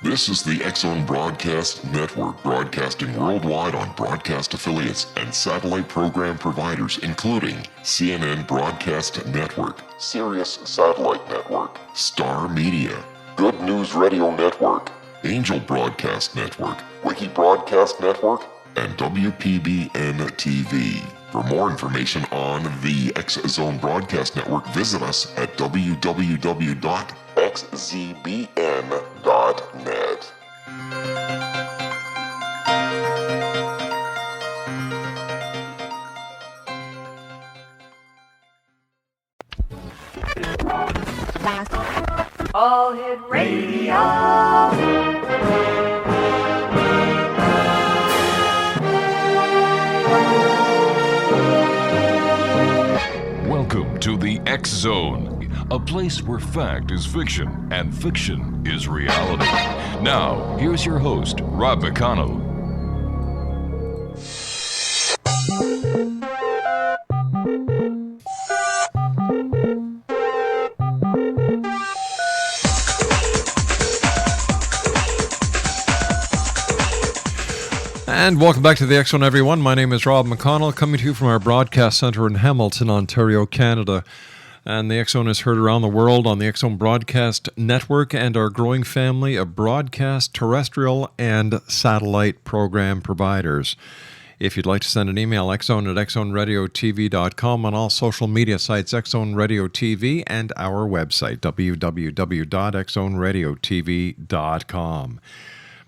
This is the X-Zone Broadcast Network, broadcasting worldwide on broadcast affiliates and satellite program providers, including CNN Broadcast Network, Sirius Satellite Network, Star Media, Good News Radio Network, Angel Broadcast Network, Wiki Broadcast Network, and WPBN TV. For more information on the X-Zone Broadcast Network, visit us at www.xzbn.net. All Hit Radio. Welcome to the X-Zone, a place where fact is fiction and fiction is reality. Now, here's your host, Rob McConnell. And welcome back to the X-Zone, everyone. My name is Rob McConnell, coming to you from our broadcast center in Hamilton, Ontario, Canada. And the X-Zone is heard around the world on the X-Zone Broadcast Network and our growing family of broadcast, terrestrial, and satellite program providers. If you'd like to send an email, xzone at xzoneradiotv.com, on all social media sites, X-Zone Radio TV, and our website, www.xzoneradiotv.com.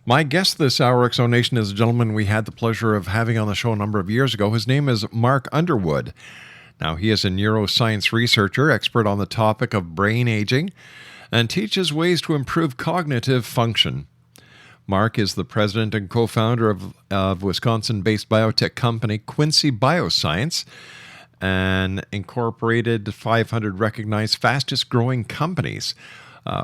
My guest this hour, X-Zone Nation, is a gentleman we had the pleasure of having on the show a number of years ago. His name is Mark Underwood. Now, he is a neuroscience researcher, expert on the topic of brain aging, and teaches ways to improve cognitive function. Mark is the president and co-founder of Wisconsin-based biotech company Quincy Bioscience, an incorporated 500 recognized fastest-growing companies,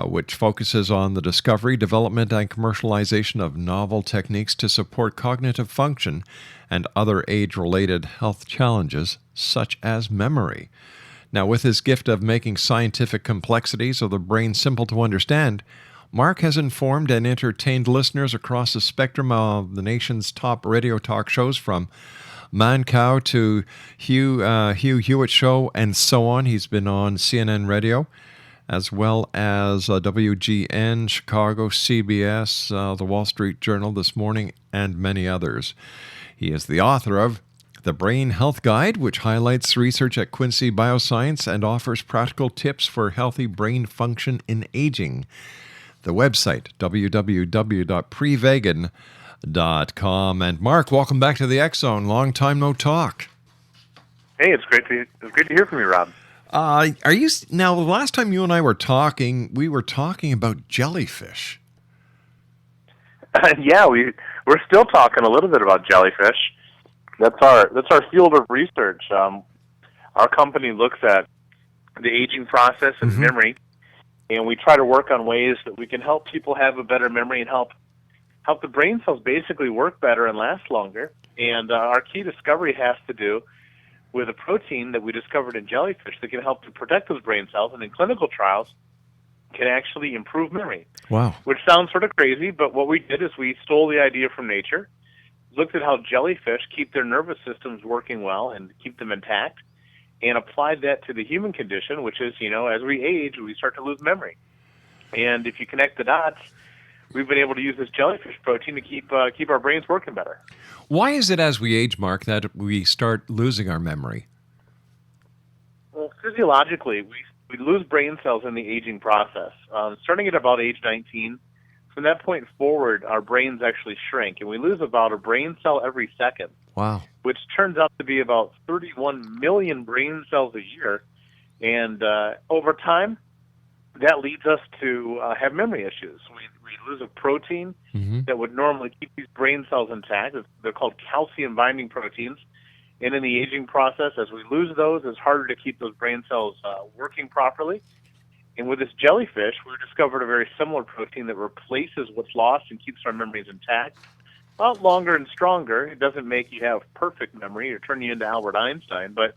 which focuses on the discovery, development, and commercialization of novel techniques to support cognitive function and other age-related health challenges, such as memory. Now, with his gift of making scientific complexities of the brain simple to understand, Mark has informed and entertained listeners across the spectrum of the nation's top radio talk shows, from Mancow to Hugh Hewitt Show and so on. He's been on CNN Radio, as well as WGN, Chicago, CBS, The Wall Street Journal, This Morning, and many others. He is the author of The Brain Health Guide, which highlights research at Quincy Bioscience and offers practical tips for healthy brain function in aging. The website, www.prevegan.com. And Mark, welcome back to the X-Zone. Long time no talk. Hey, it's great to hear from you, Rob. Are you now? The last time you and I were talking, we were talking about jellyfish. Yeah, we're still talking a little bit about jellyfish. That's our field of research. Our company looks at the aging process and memory, and we try to work on ways that we can help people have a better memory and help the brain cells basically work better and last longer. And our key discovery has to do with a protein that we discovered in jellyfish that can help to protect those brain cells, and in clinical trials can actually improve memory. Wow. Which sounds sort of crazy, but what we did is we stole the idea from nature, looked at how jellyfish keep their nervous systems working well and keep them intact, and applied that to the human condition, which is, as we age, we start to lose memory. And if you connect the dots, we've been able to use this jellyfish protein to keep our brains working better. Why is it as we age, Mark, that we start losing our memory? Well, physiologically, we lose brain cells in the aging process. Starting at about age 19, from that point forward, our brains actually shrink, and we lose about a brain cell every second. Wow. Which turns out to be about 31 million brain cells a year. And over time, that leads us to have memory issues. We lose a protein that would normally keep these brain cells intact. They're called calcium-binding proteins. And in the aging process, as we lose those, it's harder to keep those brain cells working properly. And with this jellyfish, we discovered a very similar protein that replaces what's lost and keeps our memories intact. A lot longer and stronger. It doesn't make you have perfect memory or turn you into Albert Einstein, but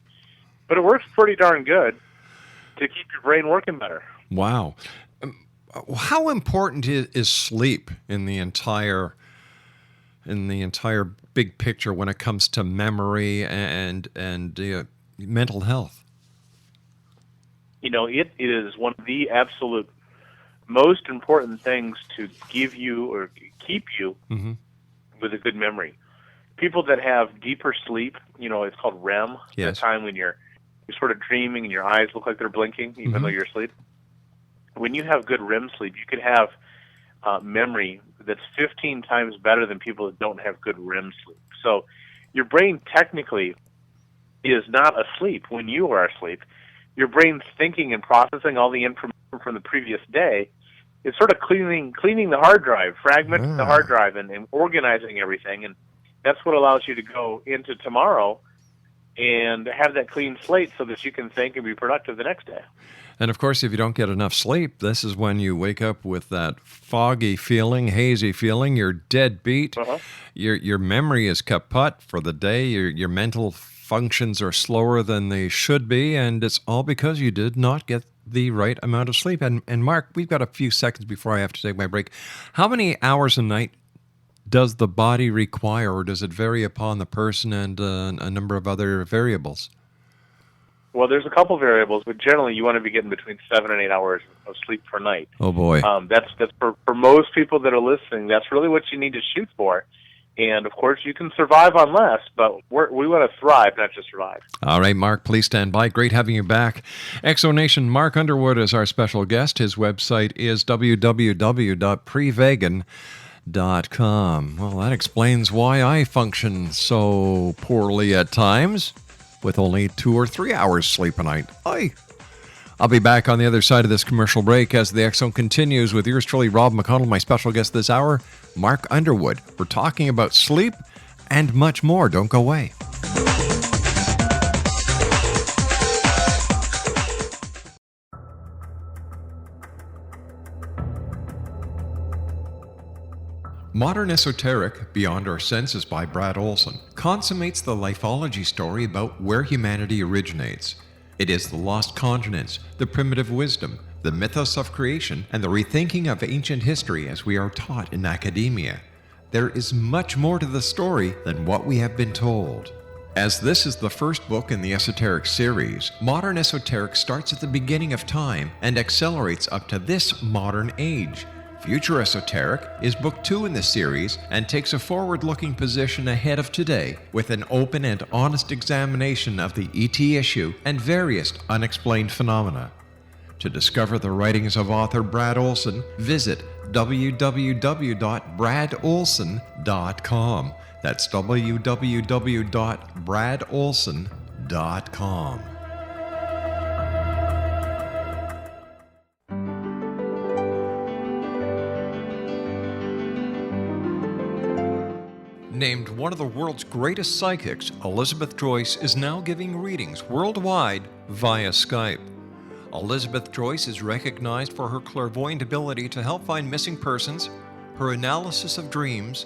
it works pretty darn good to keep your brain working better. Wow. How important is sleep in the entire big picture when it comes to memory and mental health? It is one of the absolute most important things to give you or keep you with a good memory. People that have deeper sleep, it's called REM, yes. the time when you're sort of dreaming and your eyes look like they're blinking even though you're asleep. When you have good REM sleep, you could have memory that's 15 times better than people that don't have good REM sleep. So your brain technically is not asleep when you are asleep. Your brain's thinking and processing all the information from the previous day. It's sort of cleaning the hard drive, fragmenting the hard drive, and organizing everything. And that's what allows you to go into tomorrow and have that clean slate so that you can think and be productive the next day. And of course, if you don't get enough sleep, this is when you wake up with that foggy feeling, hazy feeling. You're dead beat. Your memory is kaput for the day. Your mental functions are slower than they should be, and it's all because you did not get the right amount of sleep. And Mark, we've got a few seconds before I have to take my break. How many hours a night does the body require, or does it vary upon the person and a number of other variables? Well, there's a couple variables, but generally you want to be getting between 7 and 8 hours of sleep per night. Oh, boy. That's for most people that are listening, that's really what you need to shoot for. And, of course, you can survive on less, but we want to thrive, not just survive. All right, Mark, please stand by. Great having you back. Exonation, Mark Underwood is our special guest. His website is www.prevegan.com. Well, that explains why I function so poorly at times, with only 2 or 3 hours sleep a night. I'll be back on the other side of this commercial break as the X Zone continues with yours truly, Rob McConnell, my special guest this hour, Mark Underwood. We're talking about sleep and much more. Don't go away. Modern Esoteric, Beyond Our Senses by Brad Olson, consummates the lifeology story about where humanity originates. It is the lost continents, the primitive wisdom, the mythos of creation, and the rethinking of ancient history as we are taught in academia. There is much more to the story than what we have been told. As this is the first book in the Esoteric series, Modern Esoteric starts at the beginning of time and accelerates up to this modern age. Future Esoteric is book 2 in the series and takes a forward-looking position ahead of today with an open and honest examination of the ET issue and various unexplained phenomena. To discover the writings of author Brad Olson, visit www.bradolson.com. That's www.bradolson.com. Named one of the world's greatest psychics, Elizabeth Joyce is now giving readings worldwide via Skype. Elizabeth Joyce is recognized for her clairvoyant ability to help find missing persons, her analysis of dreams,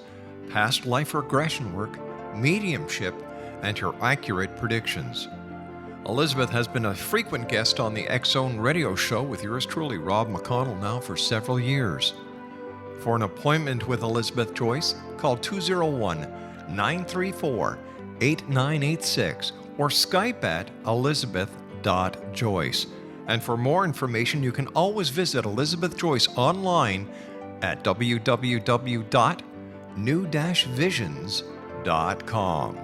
past life regression work, mediumship, and her accurate predictions. Elizabeth has been a frequent guest on the X Zone radio show with yours truly, Rob McConnell, now for several years. For an appointment with Elizabeth Joyce, call 201-934-8986 or Skype at elizabeth.joyce. And for more information, you can always visit Elizabeth Joyce online at www.new-visions.com.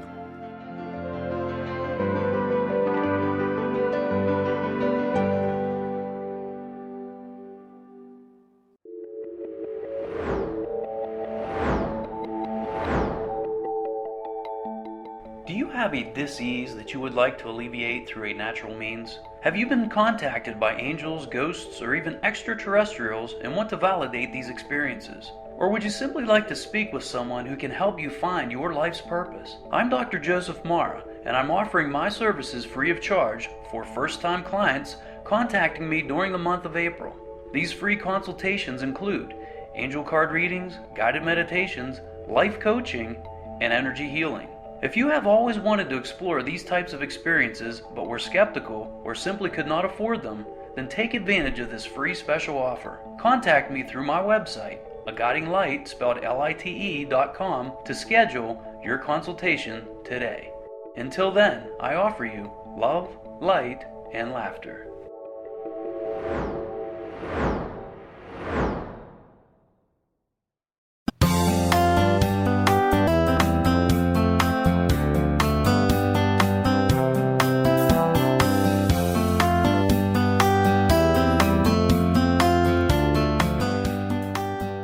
Do you have a disease that you would like to alleviate through a natural means? Have you been contacted by angels, ghosts, or even extraterrestrials and want to validate these experiences? Or would you simply like to speak with someone who can help you find your life's purpose? I'm Dr. Joseph Mara, and I'm offering my services free of charge for first-time clients contacting me during the month of April. These free consultations include angel card readings, guided meditations, life coaching, and energy healing. If you have always wanted to explore these types of experiences but were skeptical or simply could not afford them, then take advantage of this free special offer. Contact me through my website, aguidinglight, spelled LITE.com, to schedule your consultation today. Until then, I offer you love, light, and laughter.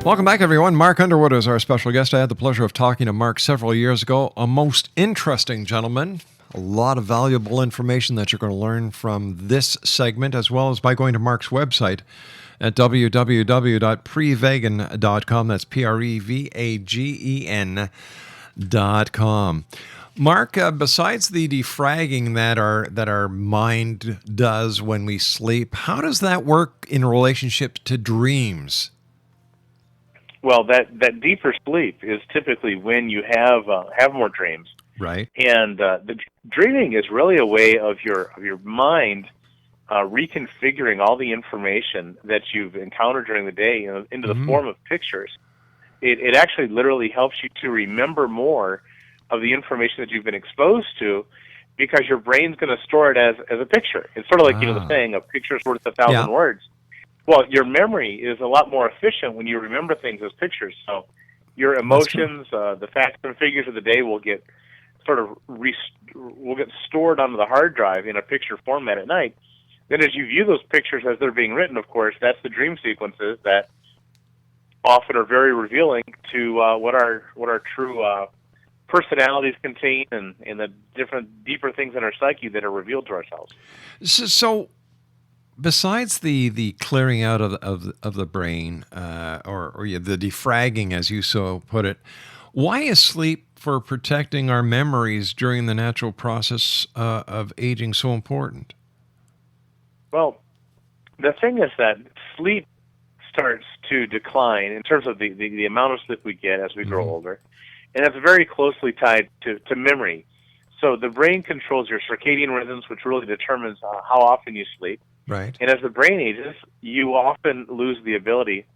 Welcome back, everyone. Mark Underwood is our special guest. I had the pleasure of talking to Mark several years ago. A most interesting gentleman. A lot of valuable information that you're going to learn from this segment, as well as by going to Mark's website at www.prevagen.com. That's PREVAGEN.com. Mark, besides the defragging that our mind does when we sleep, how does that work in relationship to dreams? Well, that deeper sleep is typically when you have more dreams, right? And the dreaming is really a way of your mind reconfiguring all the information that you've encountered during the day into the form of pictures. It actually literally helps you to remember more of the information that you've been exposed to, because your brain's going to store it as a picture. It's sort of like the saying, "A picture's worth 1,000 words." Well, your memory is a lot more efficient when you remember things as pictures. So your emotions, the facts and figures of the day will get stored onto the hard drive in a picture format at night. Then as you view those pictures as they're being written, of course, that's the dream sequences that often are very revealing to what our true personalities contain and the different deeper things in our psyche that are revealed to ourselves. So besides the clearing out of the brain, or the defragging, as you so put it, why is sleep for protecting our memories during the natural process of aging so important? Well, the thing is that sleep starts to decline in terms of the amount of sleep we get as we grow older, and that's very closely tied to memory. So the brain controls your circadian rhythms, which really determines how often you sleep. Right. And as the brain ages, you often lose the ability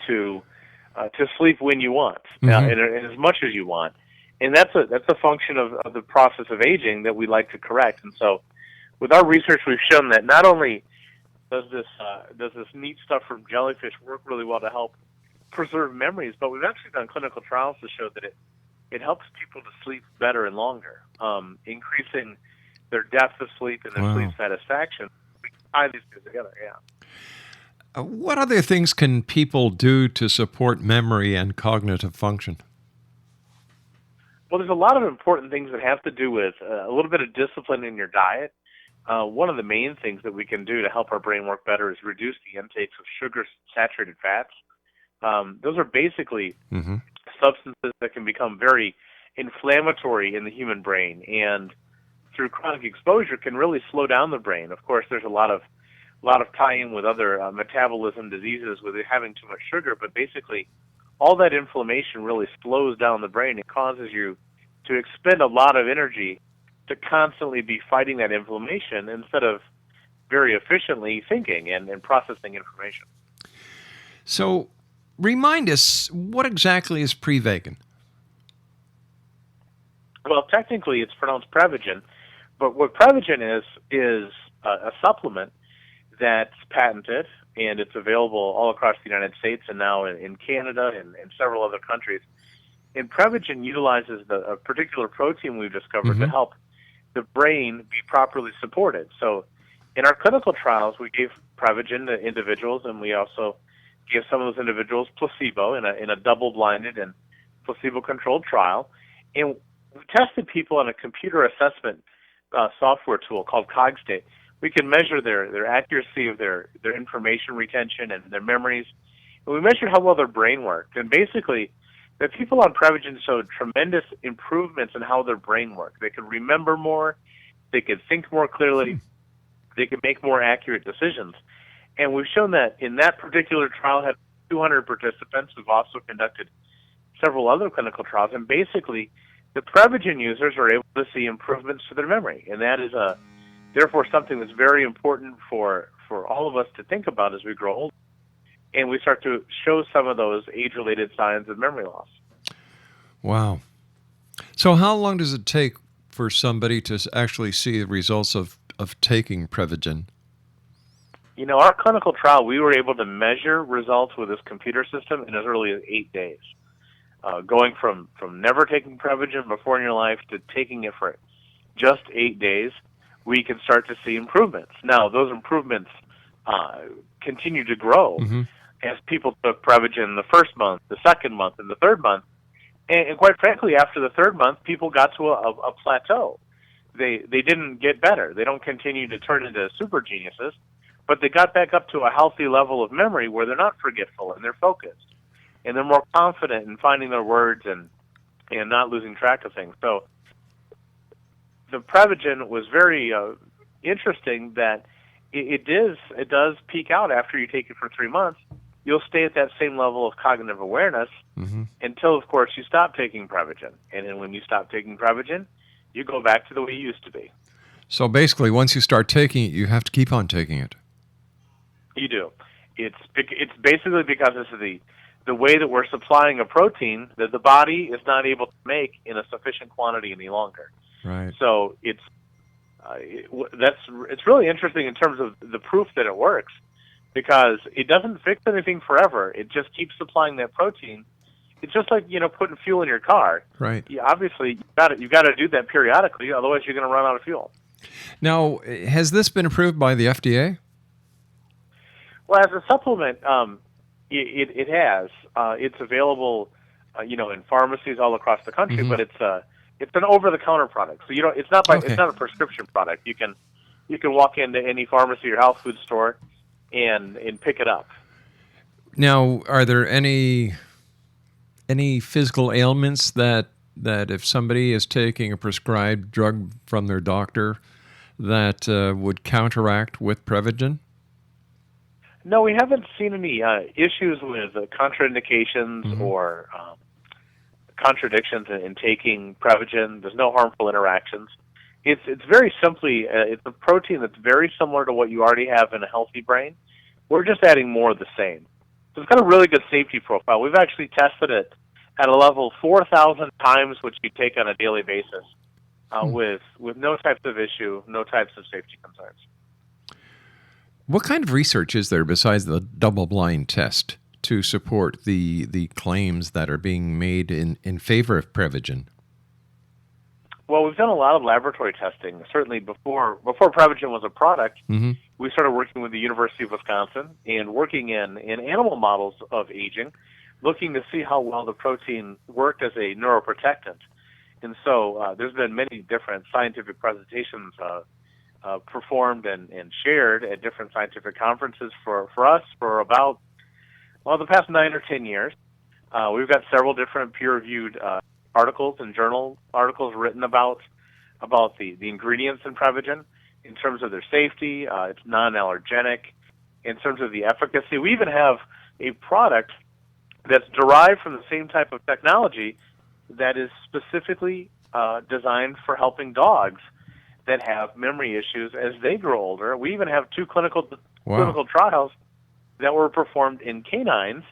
to sleep when you want, and as much as you want. And that's a function of the process of aging that we like to correct. And so, with our research, we've shown that not only does this neat stuff from jellyfish work really well to help preserve memories, but we've actually done clinical trials to show that it helps people to sleep better and longer, increasing their depth of sleep and their sleep satisfaction. We tie these two together, What other things can people do to support memory and cognitive function? Well, there's a lot of important things that have to do with a little bit of discipline in your diet. One of the main things that we can do to help our brain work better is reduce the intakes of sugar-saturated fats. Those are basically substances that can become very inflammatory in the human brain, and through chronic exposure can really slow down the brain. Of course, there's a lot of tie-in with other metabolism diseases with it having too much sugar, but basically all that inflammation really slows down the brain. It causes you to expend a lot of energy to constantly be fighting that inflammation instead of very efficiently thinking and processing information. So remind us, what exactly is Prevagen? Well, technically it's pronounced Prevagen, but what Prevagen is a supplement that's patented, and it's available all across the United States and now in Canada and several other countries. And Prevagen utilizes a particular protein we've discovered to help the brain be properly supported. So in our clinical trials, we gave Prevagen to individuals, and we also gave some of those individuals placebo in a double-blinded and placebo-controlled trial. And we tested people on a computer assessment software tool called Cogstate. We can measure their accuracy of their information retention and their memories. And we measured how well their brain worked. And basically, the people on Prevagen showed tremendous improvements in how their brain worked. They could remember more. They could think more clearly. They could make more accurate decisions. And we've shown that in that particular trial, had 200 participants. We've also conducted several other clinical trials. And basically, the Prevagen users are able to see improvements to their memory. And that is therefore something that's very important for for all of us to think about as we grow older, and we start to show some of those age-related signs of memory loss. Wow. So how long does it take for somebody to actually see the results of taking Prevagen? Our clinical trial, we were able to measure results with this computer system in as early as 8 days. Going from never taking Prevagen before in your life to taking it for just 8 days, we can start to see improvements. Now, those improvements continue to grow as people took Prevagen the first month, the second month, and the third month. And quite frankly, after the third month, people got to a plateau. They didn't get better. They don't continue to turn into super geniuses, but they got back up to a healthy level of memory where they're not forgetful and they're focused. And they're more confident in finding their words and not losing track of things. So the Prevagen was very interesting that it does peak out after you take it for 3 months. You'll stay at that same level of cognitive awareness until, of course, you stop taking Prevagen. And then when you stop taking Prevagen, you go back to the way you used to be. So basically, once you start taking it, you have to keep on taking it. You do. It's basically because this is the way that we're supplying a protein that the body is not able to make in a sufficient quantity any longer. Right. So it's really interesting in terms of the proof that it works, because it doesn't fix anything forever. It just keeps supplying that protein. It's just like putting fuel in your car. Right. Obviously, you've got to do that periodically, otherwise you're going to run out of fuel. Now, has this been approved by the FDA? Well, as a supplement, it has. It's available, in pharmacies all across the country, but it's an over-the-counter product. So it's not a prescription product. You can walk into any pharmacy or health food store and pick it up. Now, are there any physical ailments that if somebody is taking a prescribed drug from their doctor that would counteract with Prevagen? No, we haven't seen any issues with contraindications or contradictions in taking Prevagen. There's no harmful interactions. It's very simply, it's a protein that's very similar to what you already have in a healthy brain. We're just adding more of the same. So it's got a really good safety profile. We've actually tested it at a level 4,000 times, which you take on a daily basis, with no types of issue, no types of safety concerns. What kind of research is there besides the double-blind test to support the claims that are being made in favor of Prevagen? Well, we've done a lot of laboratory testing. Certainly before Prevagen was a product, we started working with the University of Wisconsin and working in animal models of aging, looking to see how well the protein worked as a neuroprotectant. And so there's been many different scientific presentations performed and shared at different scientific conferences for us for about, the past 9 or 10 years. We've got several different peer-reviewed articles and journal articles written about the ingredients in Prevagen in terms of their safety. It's non-allergenic. In terms of the efficacy, we even have a product that's derived from the same type of technology that is specifically designed for helping dogs that have memory issues as they grow older. We even have 2 clinical trials that were performed in canines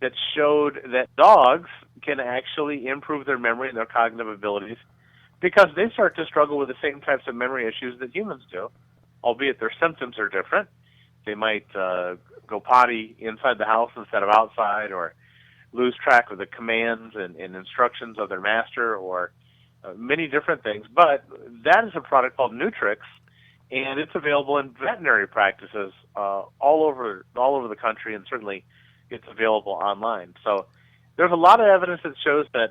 that showed that dogs can actually improve their memory and their cognitive abilities because they start to struggle with the same types of memory issues that humans do, albeit their symptoms are different. They might go potty inside the house instead of outside, or lose track of the commands and instructions of their master, or many different things. But that is a product called Nutrix, and it's available in veterinary practices all over the country, and certainly it's available online. So there's a lot of evidence that shows that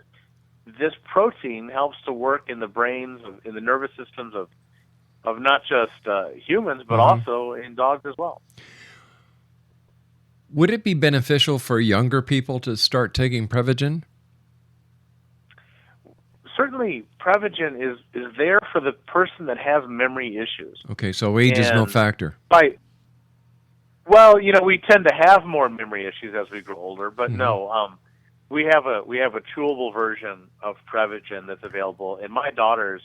this protein helps to work in the brains, in the nervous systems of not just humans, but also in dogs as well. Would it be beneficial for younger people to start taking Prevagen? Certainly, Prevagen is there for the person that has memory issues. Okay, so age is no factor. Well, we tend to have more memory issues as we grow older, but no, we have a chewable version of Prevagen that's available, and my daughters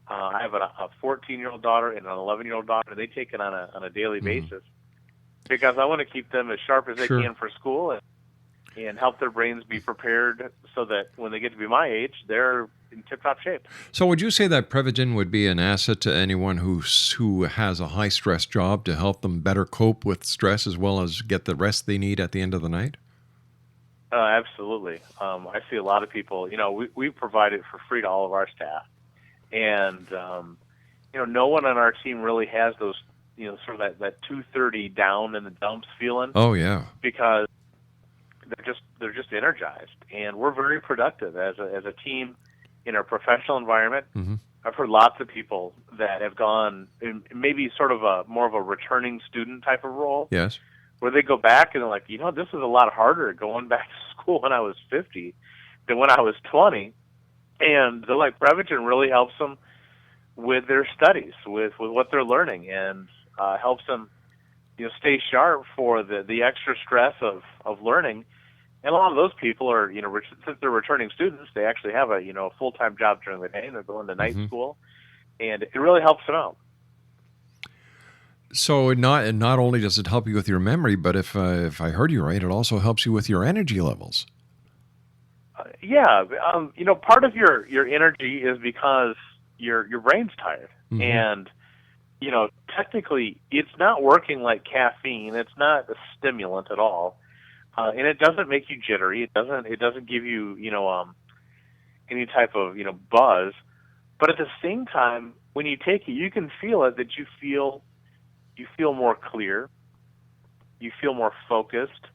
I have a 14-year-old daughter and an 11-year-old daughter. They take it on a daily basis because I want to keep them as sharp as they can for school and help their brains be prepared so that when they get to be my age, they're in tip-top shape. So would you say that Prevagen would be an asset to anyone who has a high-stress job to help them better cope with stress as well as get the rest they need at the end of the night? Absolutely. I see a lot of people, we provide it for free to all of our staff. And, no one on our team really has those, sort of that 2:30 down in the dumps feeling. Oh, yeah. Because they're just energized. And we're very productive as a team in our professional environment. Mm-hmm. I've heard lots of people that have gone in maybe sort of more of a returning student type of role. Yes. Where they go back and they're like, this is a lot harder going back to school when I was 50 than when I was 20. And they're like, Prevagen really helps them with their studies, with what they're learning, and helps them, stay sharp for the extra stress of learning. And a lot of those people are, since they're returning students, they actually have a full-time job during the day, and they're going to night school, and it really helps them out. So not only does it help you with your memory, but if I heard you right, it also helps you with your energy levels. Part of your energy is because your brain's tired, and technically it's not working like caffeine. It's not a stimulant at all, and it doesn't make you jittery. It doesn't give you any type of buzz. But at the same time, when you take it, you can feel it. That you feel more clear. You feel more focused.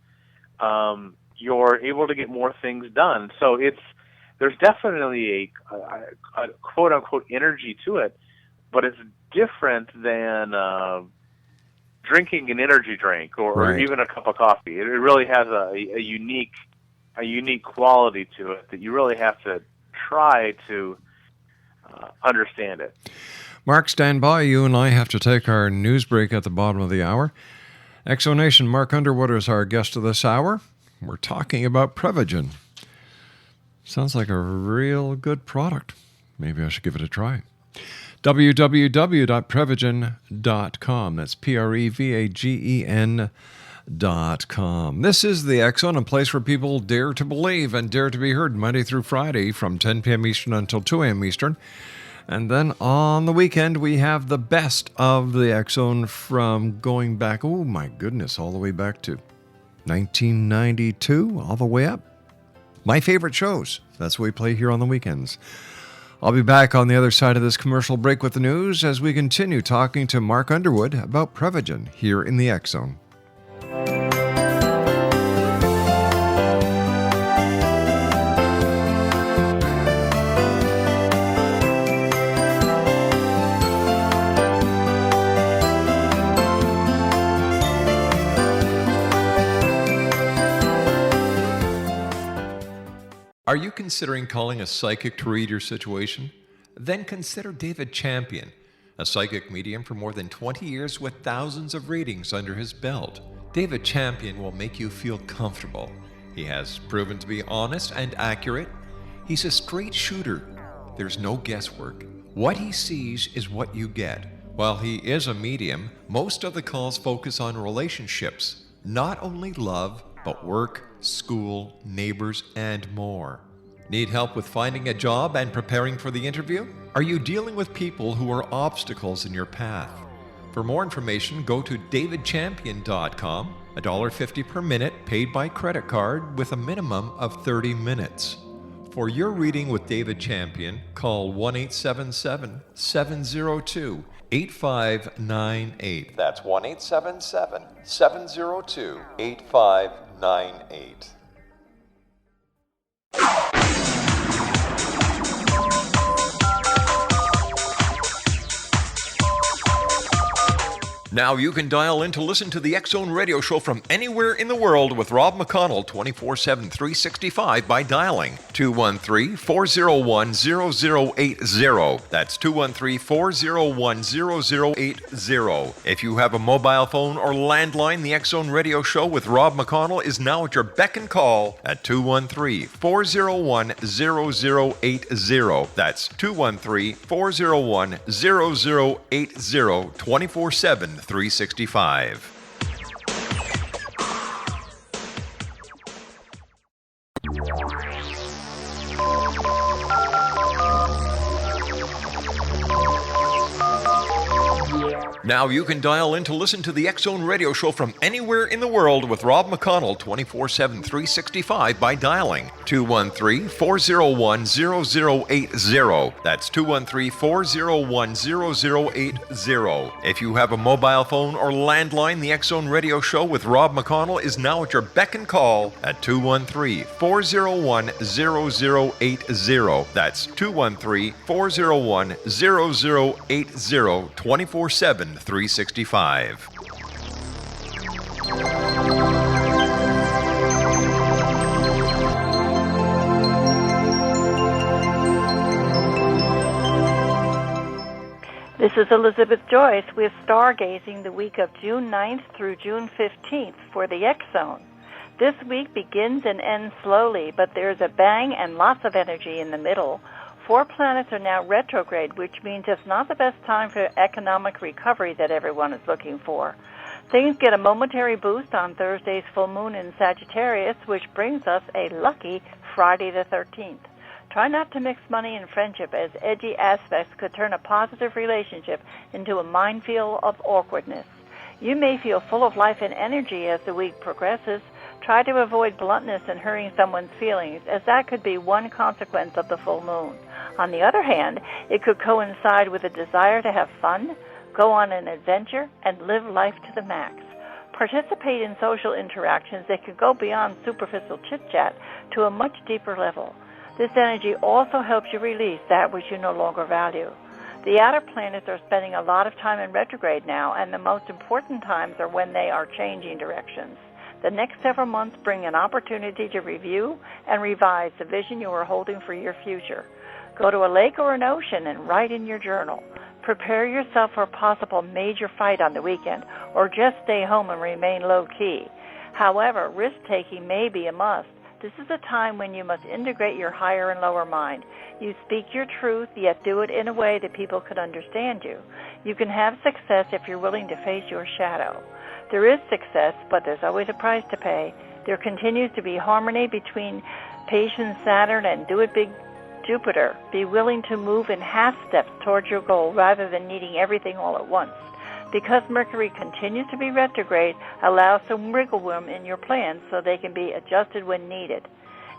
You're able to get more things done. So there's definitely a quote unquote energy to it, but it's different than drinking an energy drink or even a cup of coffee. It really has a unique quality to it that you really have to try to understand it. Mark, stand by. You and I have to take our news break at the bottom of the hour. Exonation, Mark Underwood is our guest of this hour. We're talking about Prevagen. Sounds like a real good product. Maybe I should give it a try. www.prevagen.com. That's Prevagen.com. This is the X Zone, a place where people dare to believe and dare to be heard Monday through Friday from 10 p.m. Eastern until 2 a.m. Eastern. And then on the weekend, we have the best of the X Zone from going back, oh my goodness, all the way back to 1992, all the way up. My favorite shows. That's what we play here on the weekends. I'll be back on the other side of this commercial break with the news as we continue talking to Mark Underwood about Prevagen here in the X Zone. Are you considering calling a psychic to read your situation? Then consider David Champion, a psychic medium for more than 20 years with thousands of readings under his belt. David Champion will make you feel comfortable. He has proven to be honest and accurate. He's a straight shooter. There's no guesswork. What he sees is what you get. While he is a medium, most of the calls focus on relationships, not only love, but work, school, neighbors, and more. Need help with finding a job and preparing for the interview? Are you dealing with people who are obstacles in your path? For more information, go to davidchampion.com, $1.50 per minute paid by credit card with a minimum of 30 minutes. For your reading with David Champion, call 1-877-702-8598. That's 1-877-702-8598. Now you can dial in to listen to the X-Zone radio show from anywhere in the world with Rob McConnell 24/7, 365 by dialing 213-401-0080. That's 213-401-0080. If you have a mobile phone or landline, the X-Zone radio show with Rob McConnell is now at your beck and call at 213-401-0080. That's 213-401-0080, 24/7, 365. Now you can dial in to listen to the X-Zone radio show from anywhere in the world with Rob McConnell 24/7, 365 by dialing 213-401-0080. That's 213-401-0080. If you have a mobile phone or landline, the X-Zone radio show with Rob McConnell is now at your beck and call at 213-401-0080. That's 213-401-0080, 24/7, 365. This is Elizabeth Joyce with Stargazing the week of June 9th through June 15th for the X-Zone. This week begins and ends slowly, but there's a bang and lots of energy in the middle. 4 planets are now retrograde, which means it's not the best time for economic recovery that everyone is looking for. Things get a momentary boost on Thursday's full moon in Sagittarius, which brings us a lucky Friday the 13th. Try not to mix money and friendship, as edgy aspects could turn a positive relationship into a minefield of awkwardness. You may feel full of life and energy as the week progresses. Try to avoid bluntness and hurting someone's feelings, as that could be one consequence of the full moon. On the other hand, it could coincide with a desire to have fun, go on an adventure, and live life to the max. Participate in social interactions that could go beyond superficial chit-chat to a much deeper level. This energy also helps you release that which you no longer value. The outer planets are spending a lot of time in retrograde now, and the most important times are when they are changing directions. The next several months bring an opportunity to review and revise the vision you are holding for your future. Go to a lake or an ocean and write in your journal. Prepare yourself for a possible major fight on the weekend, or just stay home and remain low-key. However, risk-taking may be a must. This is a time when you must integrate your higher and lower mind. You speak your truth, yet do it in a way that people can understand you. You can have success if you're willing to face your shadow. There is success, but there's always a price to pay. There continues to be harmony between patient Saturn and do it big Jupiter. Be willing to move in half steps towards your goal rather than needing everything all at once. Because Mercury continues to be retrograde, allow some wiggle room in your plans so they can be adjusted when needed.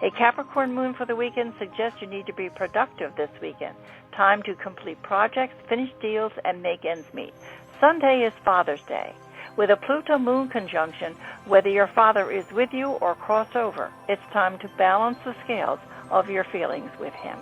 A Capricorn moon for the weekend suggests you need to be productive this weekend. Time to complete projects, finish deals, and make ends meet. Sunday is Father's Day. With a Pluto moon conjunction, whether your father is with you or cross over, it's time to balance the scales of your feelings with him.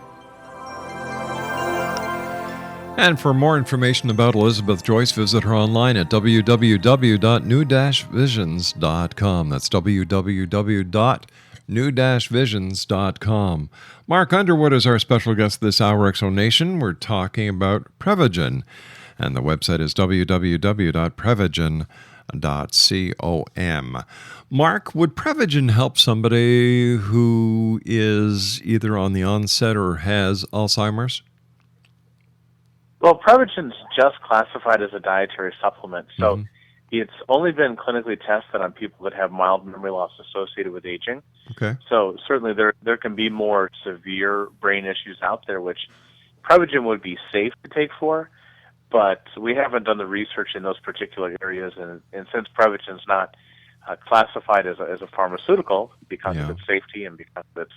And for more information about Elizabeth Joyce, visit her online at www.new-visions.com. That's www.new-visions.com. Mark Underwood is our special guest this hour, X-Zone. We're talking about Prevagen, and the website is www.prevagen.com. Mark, would Prevagen help somebody who is either on the onset or has Alzheimer's? Well, Prevagen's just classified as a dietary supplement, so it's only been clinically tested on people that have mild memory loss associated with aging. Okay. So certainly there can be more severe brain issues out there, which Prevagen would be safe to take for, but we haven't done the research in those particular areas, and since Prevagen's not classified as a pharmaceutical because of its safety and because of its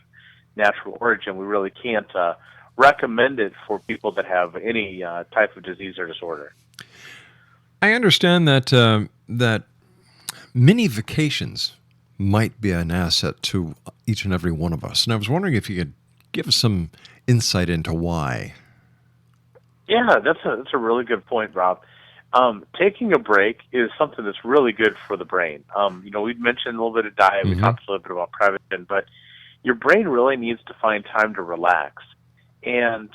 natural origin, we really can't recommend it for people that have any type of disease or disorder. I understand that that mini vacations might be an asset to each and every one of us, and I was wondering if you could give us some insight into why. Yeah, that's a really good point, Rob. Taking a break is something that's really good for the brain. We've mentioned a little bit of diet. We talked a little bit about prevention, but your brain really needs to find time to relax. And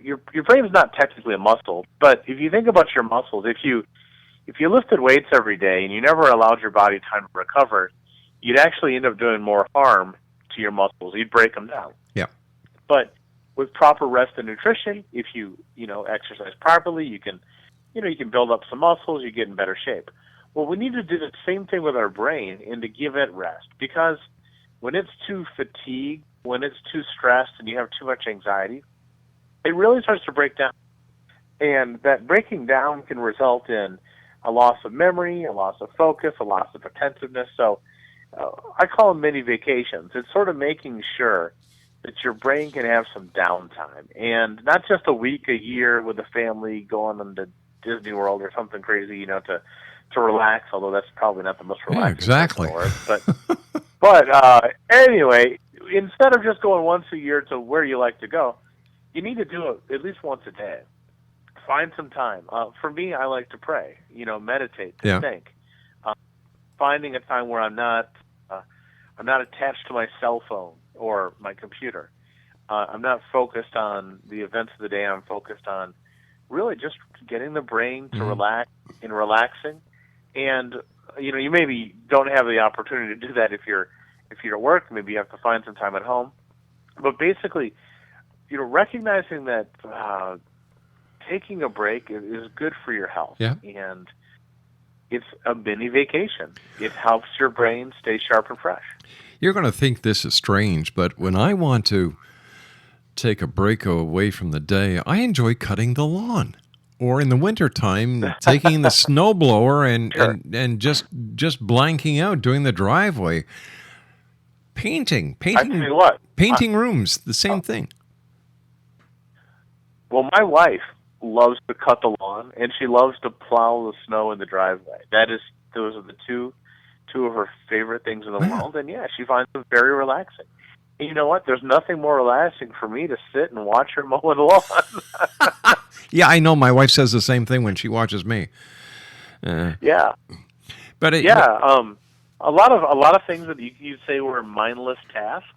your brain is not technically a muscle, but if you think about your muscles, if you lifted weights every day and you never allowed your body time to recover, you'd actually end up doing more harm to your muscles. You'd break them down. Yeah. But with proper rest and nutrition, if you exercise properly, you can build up some muscles, you get in better shape. Well, we need to do the same thing with our brain and to give it rest, because when it's too fatigued, when it's too stressed and you have too much anxiety, it really starts to break down. And that breaking down can result in a loss of memory, a loss of focus, a loss of attentiveness. So I call them mini vacations. It's sort of making sure that your brain can have some downtime, and not just a week, a year with the family going on to Disney World or something crazy, to relax, although that's probably not the most relaxing. Yeah, exactly. But anyway, instead of just going once a year to where you like to go, you need to do it at least once a day. Find some time. For me, I like to pray, meditate, to think. Finding a time where I'm not attached to my cell phone or my computer. I'm not focused on the events of the day. I'm focused on really just getting the brain to relax and relaxing. And you maybe don't have the opportunity to do that if you're at work. Maybe you have to find some time at home. But basically, recognizing that taking a break is good for your health. Yeah. And it's a mini vacation. It helps your brain stay sharp and fresh. You're going to think this is strange, but when I want to take a break away from the day, I enjoy cutting the lawn. Or in the wintertime, taking the snowblower and just blanking out, doing the driveway. Painting I tell you what, painting rooms, the same thing. Well, my wife loves to cut the lawn, and she loves to plow the snow in the driveway. Those are the two of her favorite things in the world, and she finds them very relaxing. And you know what? There's nothing more relaxing for me to sit and watch her mow the lawn. Yeah, I know. My wife says the same thing when she watches me. Yeah, but a lot of things that you say were mindless tasks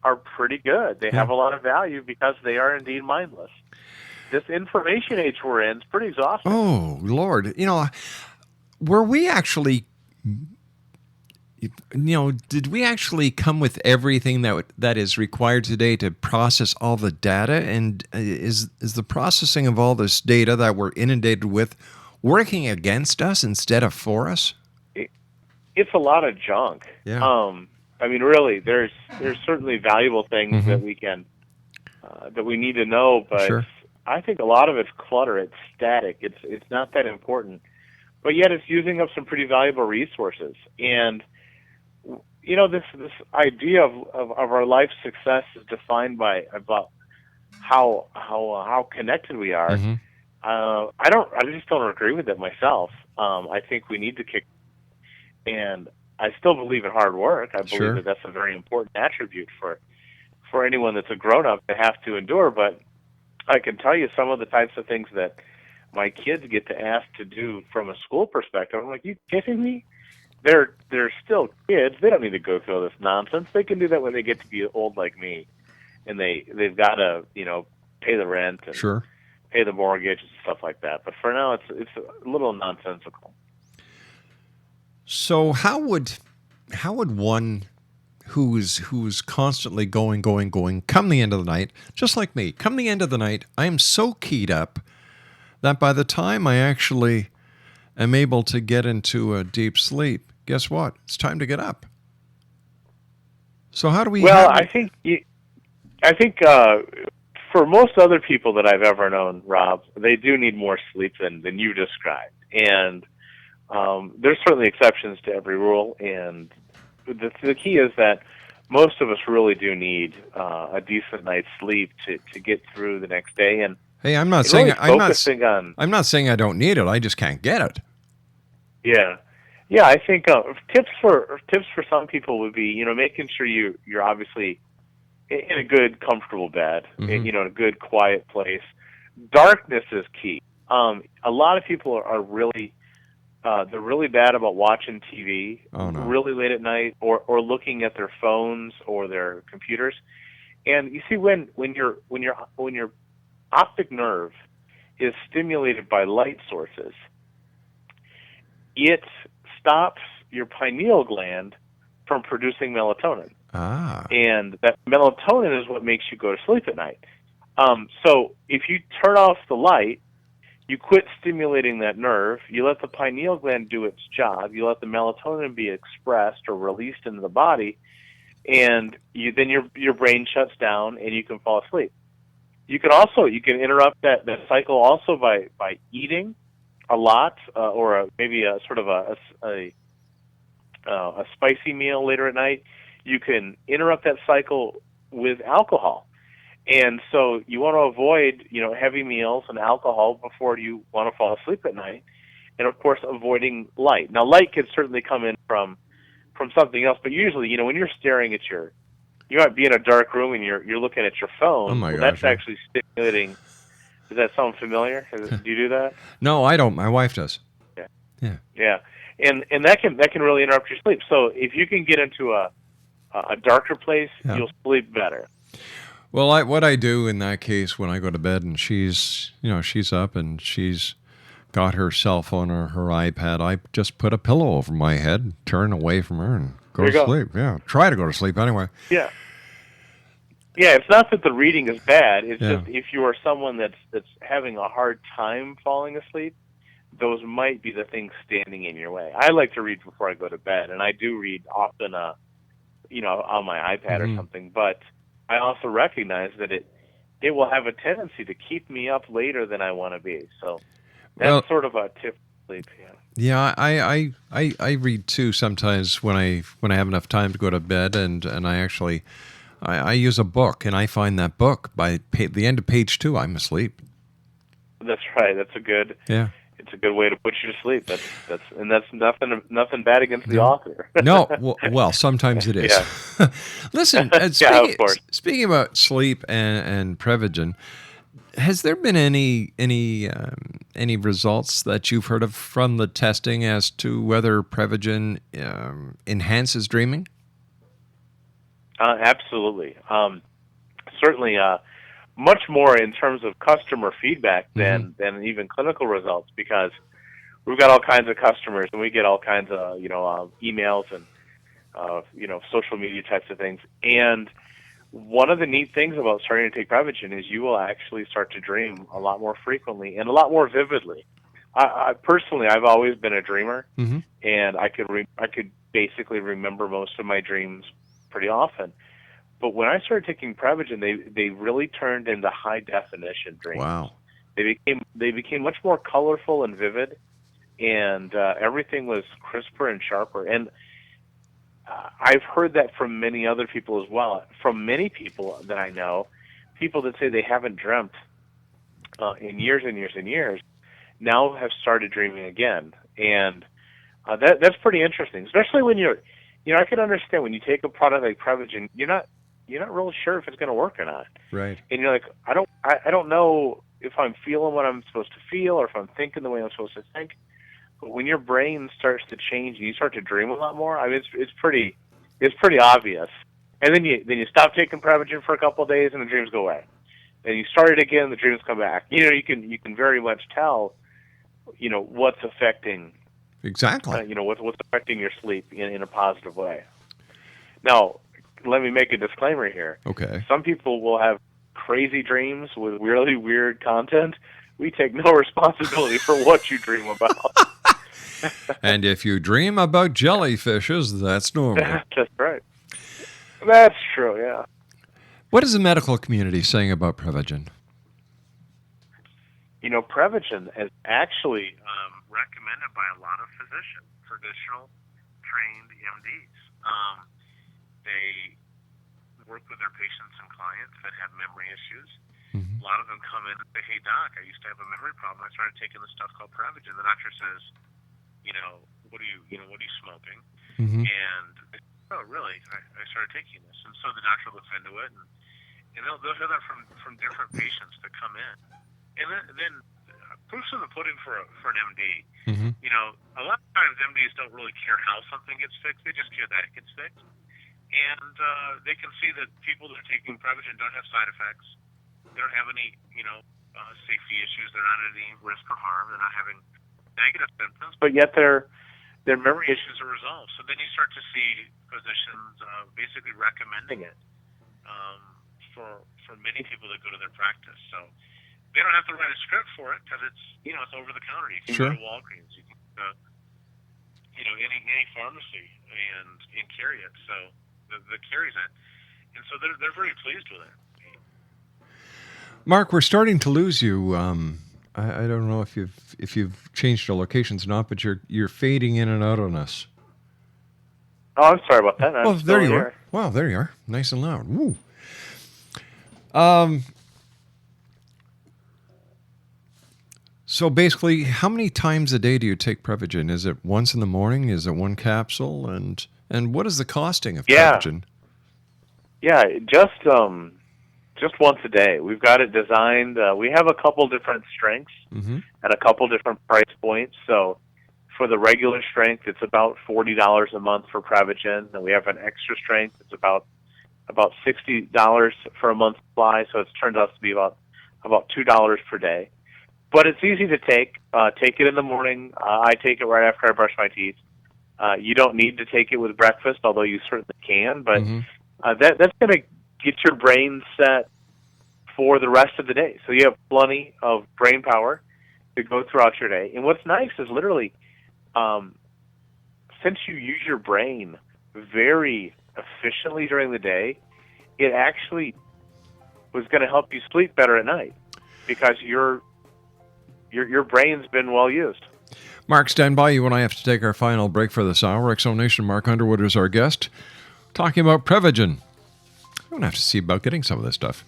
are pretty good. They have a lot of value because they are indeed mindless. This information age we're in is pretty exhausting. Oh, Lord. Were we actually, did we actually come with everything that is required today to process all the data? And is the processing of all this data that we're inundated with working against us instead of for us? It's a lot of junk. Yeah. Really, there's certainly valuable things that we can that we need to know, but sure. I think a lot of it's clutter. It's static. It's not that important, but yet it's using up some pretty valuable resources. And this idea of our life success is defined by about how connected we are. I just don't agree with it myself. I think we need to kick. And I still believe in hard work. I believe that that's a very important attribute for anyone that's a grown-up to have to endure. But I can tell you some of the types of things that my kids get to ask to do from a school perspective. I'm like, you kidding me? They're still kids. They don't need to go through all this nonsense. They can do that when they get to be old like me, and they've got to pay the rent and pay the mortgage and stuff like that. But for now, it's a little nonsensical. So how would one who's constantly going, come the end of the night, just like me, come the end of the night, I am so keyed up that by the time I actually am able to get into a deep sleep, guess what? It's time to get up. So how do we... Well, I think for most other people that I've ever known, Rob, they do need more sleep than you described. And there's certainly exceptions to every rule, and the key is that most of us really do need a decent night's sleep to get through the next day. And hey, I'm not saying I'm not saying I don't need it. I just can't get it. Yeah. I think tips for some people would be making sure you're obviously in a good, comfortable bed, in a good, quiet place. Darkness is key. A lot of people are really they're really bad about watching TV really late at night, or looking at their phones or their computers. And you see, when your optic nerve is stimulated by light sources, it stops your pineal gland from producing melatonin. And that melatonin is what makes you go to sleep at night. So if you turn off the light, you quit stimulating that nerve, you let the pineal gland do its job, you let the melatonin be expressed or released into the body, and then your brain shuts down and you can fall asleep. You can interrupt that cycle also by eating a lot, or maybe a sort of a spicy meal later at night. You can interrupt that cycle with alcohol. And so you want to avoid, heavy meals and alcohol before you want to fall asleep at night. And of course, avoiding light. Now, light can certainly come in from something else, but usually, when you're staring at you might be in a dark room and you're looking at your phone. Oh my gosh, that's actually stimulating. Does that sound familiar? Do you do that? No, I don't. My wife does. Yeah. And that can really interrupt your sleep. So if you can get into a darker place, you'll sleep better. Well, what I do in that case when I go to bed and she's up and she's got her cell phone or her iPad, I just put a pillow over my head, turn away from her, and go to sleep. Yeah, try to go to sleep anyway. Yeah. Yeah, it's not that the reading is bad. It's just if you are someone that's having a hard time falling asleep, those might be the things standing in your way. I like to read before I go to bed, and I do read often, on my iPad or something. But I also recognize that it will have a tendency to keep me up later than I want to be. So that's sort of a tip for sleep. Yeah, I read too sometimes when I have enough time to go to bed, and I actually I use a book, and I find that book by the end of page 2, I'm asleep. That's right. That's a good. Yeah. It's a good way to put you to sleep. That's nothing bad against the author. No, well, sometimes it is. Yeah. Listen, of course. Speaking about sleep and Prevagen, has there been any results that you've heard of from the testing as to whether Prevagen enhances dreaming? Absolutely. Certainly. Much more in terms of customer feedback than even clinical results, because we've got all kinds of customers and we get all kinds of emails and social media types of things. And one of the neat things about starting to take Prevagen is you will actually start to dream a lot more frequently and a lot more vividly. I personally, I've always been a dreamer, and I could basically remember most of my dreams pretty often. But when I started taking Prevagen, they really turned into high definition dreams. Wow! They became much more colorful and vivid, and everything was crisper and sharper. And I've heard that from many other people as well. From many people that I know, people that say they haven't dreamt in years and years and years, now have started dreaming again. And that's pretty interesting, especially when I can understand when you take a product like Prevagen, you're not really sure if it's going to work or not. Right. And you're like, I don't know if I'm feeling what I'm supposed to feel or if I'm thinking the way I'm supposed to think. But when your brain starts to change and you start to dream a lot more, I mean, it's pretty obvious. And then you stop taking Prevagen for a couple of days and the dreams go away. And you start it again, the dreams come back. You can very much tell, what's affecting. Exactly. What's affecting your sleep in a positive way. Now, let me make a disclaimer here. Okay. Some people will have crazy dreams with really weird content. We take no responsibility for what you dream about. And if you dream about jellyfishes, that's normal. That's right. That's true, yeah. What is the medical community saying about Prevagen? Prevagen is actually recommended by a lot of physicians, traditional trained MDs. They work with their patients and clients that have memory issues. A lot of them come in and say, "Hey, doc, I used to have a memory problem. I started taking this stuff called Prevagen." The doctor says, "What are you smoking?" And they say, "Oh, really? I started taking this." And so the doctor looks into it, and they'll hear that from different patients that come in. And then proof's in the pudding for an MD. Mm-hmm. You know, a lot of times MDs don't really care how something gets fixed; they just care that it gets fixed, and they can see that people that are taking Prevagen don't have side effects. They don't have any, safety issues. They're not at any risk for harm. They're not having negative symptoms, but yet their memory issues are resolved. So then you start to see physicians basically recommending it for many people that go to their practice. So they don't have to write a script for it because it's it's over the counter. You can Sure. go to Walgreens, you can any pharmacy and carry it. So that carries it, and so they're very pleased with it. Mark, we're starting to lose you. I don't know if you've changed your locations or not, but you're fading in and out on us. Oh, I'm sorry about that. Oh, there you are. Wow, there you are. Nice and loud. Woo. So basically, how many times a day do you take Prevagen? Is it once in the morning? Is it one capsule? And what is the costing of Prevagen? Yeah, just once a day. We've got it designed. We have a couple different strengths Mm-hmm. and a couple different price points. So for the regular strength, it's about $40 a month for Prevagen, and we have an extra strength. It's about $60 for a month supply. So it turns out to be about $2 per day. But it's easy to take. Take it in the morning. I take it right after I brush my teeth. You don't need to take it with breakfast, although you certainly can. But that's going to get your brain set for the rest of the day. So you have plenty of brain power to go throughout your day. And what's nice is literally, since you use your brain very efficiently during the day, it actually was going to help you sleep better at night because your brain's been well used. Mark, stand by. You and I have to take our final break for this hour. Exonation Mark Underwood is our guest, talking about Prevagen. I'm going to have to see about getting some of this stuff.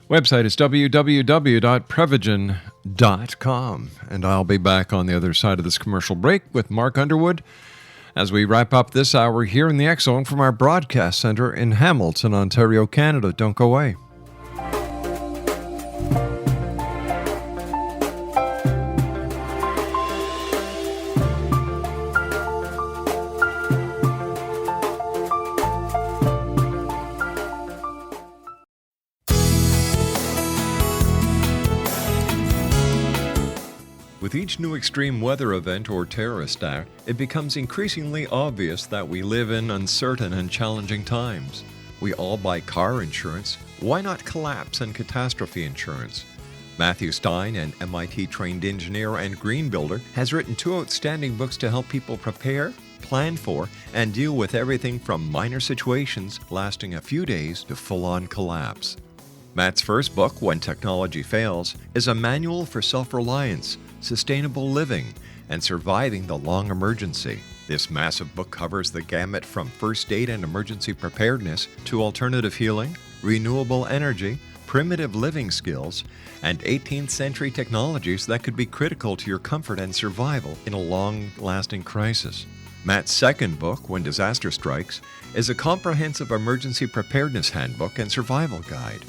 Website is www.prevagen.com. And I'll be back on the other side of this commercial break with Mark Underwood as we wrap up this hour here in the X Zone from our broadcast center in Hamilton, Ontario, Canada. Don't go away. With each new extreme weather event or terrorist act, it becomes increasingly obvious that we live in uncertain and challenging times. We all buy car insurance. Why not collapse and catastrophe insurance? Matthew Stein, an MIT-trained engineer and green builder, has written 2 outstanding books to help people prepare, plan for, and deal with everything from minor situations lasting a few days to full-on collapse. Matt's first book, When Technology Fails, is a manual for self-reliance, sustainable living, and surviving the long emergency. This massive book covers the gamut from first aid and emergency preparedness to alternative healing, renewable energy, primitive living skills, and 18th century technologies that could be critical to your comfort and survival in a long-lasting crisis. Matt's second book, When Disaster Strikes, is a comprehensive emergency preparedness handbook and survival guide.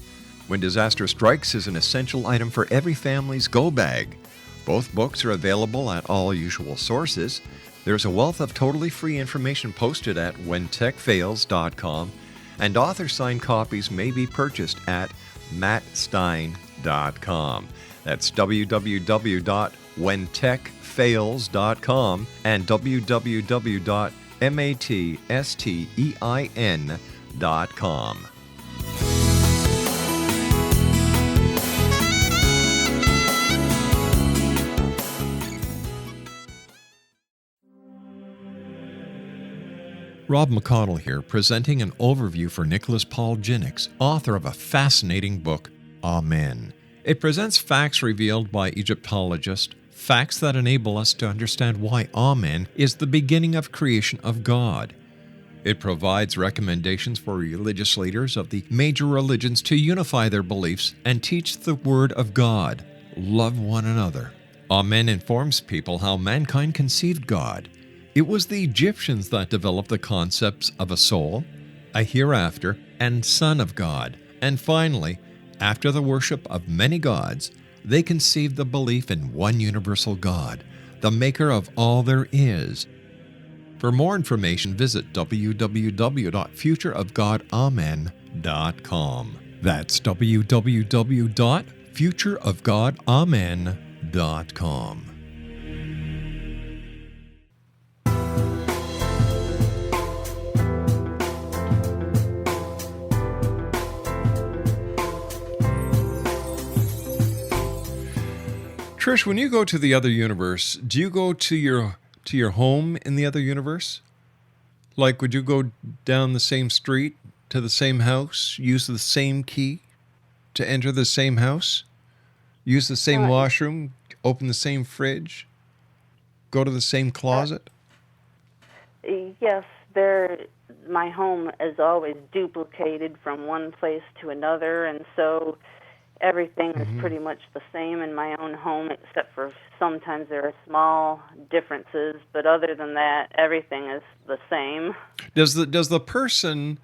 When Disaster Strikes is an essential item for every family's go bag. Both books are available at all usual sources. There's a wealth of totally free information posted at whentechfails.com, and author-signed copies may be purchased at mattstein.com. That's www.whentechfails.com and www.mattstein.com. Rob McConnell here, presenting an overview for Nicholas Paul Jennings, author of a fascinating book, Amen. It presents facts revealed by Egyptologists, facts that enable us to understand why Amen is the beginning of creation of God. It provides recommendations for religious leaders of the major religions to unify their beliefs and teach the Word of God. Love one another. Amen informs people how mankind conceived God. It was the Egyptians that developed the concepts of a soul, a hereafter, and Son of God. And finally, after the worship of many gods, They conceived the belief in one universal God, the maker of all there is. For more information, visit www.futureofgodamen.com. That's www.futureofgodamen.com. Trish, when you go to the other universe, do you go to your home in the other universe? Like, would you go down the same street to the same house, use the same key to enter the same house, use the same washroom, open the same fridge, go to the same closet? Yes, my home is always duplicated from one place to another, and so everything is pretty much the same in my own home, except for sometimes there are small differences. But other than that, everything is the same. Does the person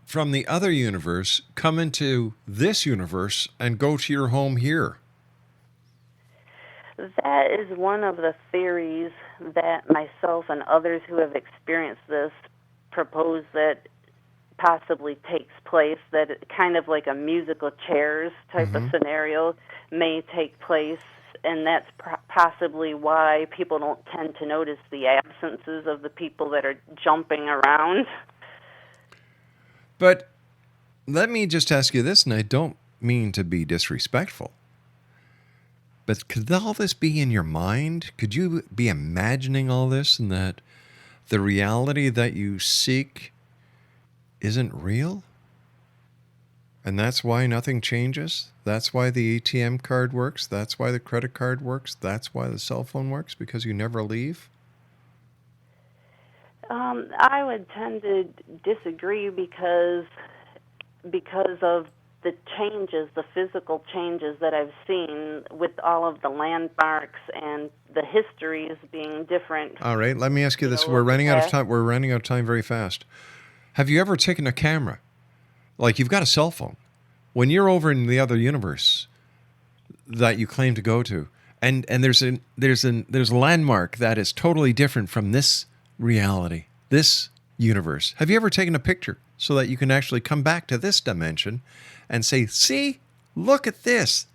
from the other universe come into this universe and go to your home here? That is one of the theories that myself and others who have experienced this propose that possibly takes place, that it, kind of like a musical chairs type of scenario may take place, and that's possibly why people don't tend to notice the absences of the people that are jumping around. But let me just ask you this, and I don't mean to be disrespectful, but could all this be in your mind? Could you be imagining all this, and that the reality that you seek isn't real? And that's why nothing changes? That's why the ATM card works? That's why the credit card works? That's why the cell phone works? Because you never leave? I would tend to disagree because of the changes, the physical changes that I've seen with all of the landmarks and the histories being different. All right, let me ask you this. We're running out of time. We're running out of time very fast. Have you ever taken a camera? Like, you've got a cell phone. When you're over in the other universe that you claim to go to, and there's a landmark that is totally different from this reality, this universe. Have you ever taken a picture so that you can actually come back to this dimension and say, see, look at this.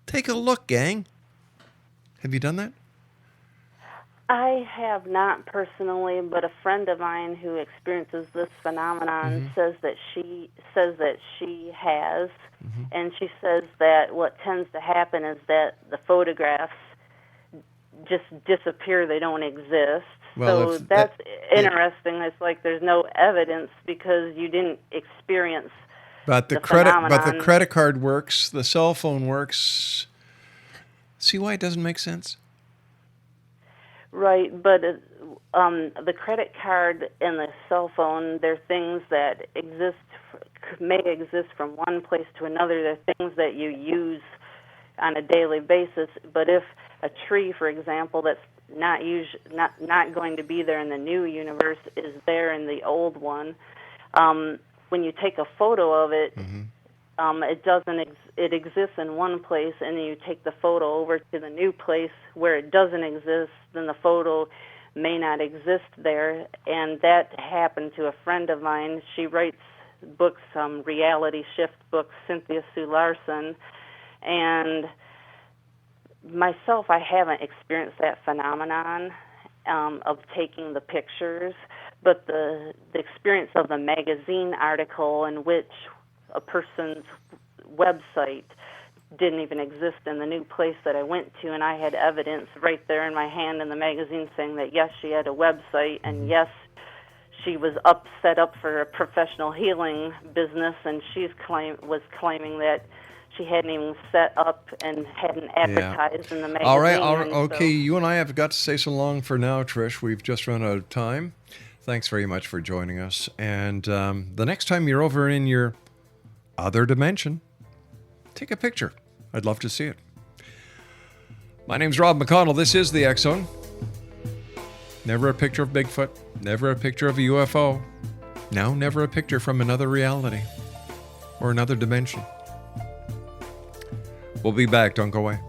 Take a look, gang. Have you done that? I have not personally, but a friend of mine who experiences this phenomenon says that she has, and she says that what tends to happen is that the photographs just disappear; they don't exist. Well, so that's interesting. It's like there's no evidence because you didn't experience. But the credit card works. The cell phone works. See why it doesn't make sense? Right, but the credit card and the cell phone, they're things that may exist from one place to another. They're things that you use on a daily basis. But if a tree, for example, that's not going to be there in the new universe is there in the old one, when you take a photo of it, it exists in one place, and then you take the photo over to the new place where it doesn't exist, then the photo may not exist there. And that happened to a friend of mine. She writes books, reality shift books, Cynthia Sue Larson. And myself, I haven't experienced that phenomenon of taking the pictures, but the experience of the magazine article in which a person's website didn't even exist in the new place that I went to, and I had evidence right there in my hand in the magazine saying that yes, she had a website, and yes, she was set up for a professional healing business, and was claiming that she hadn't even set up and hadn't advertised in the magazine. All right, okay, so you and I have got to say so long for now, Trish. We've just run out of time. Thanks very much for joining us, and the next time you're over in your other dimension, take a picture. I'd love to see it. My name's Rob McConnell. This is the X Zone. Never a picture of Bigfoot. Never a picture of a UFO. Now, never a picture from another reality or another dimension. We'll be back. Don't go away.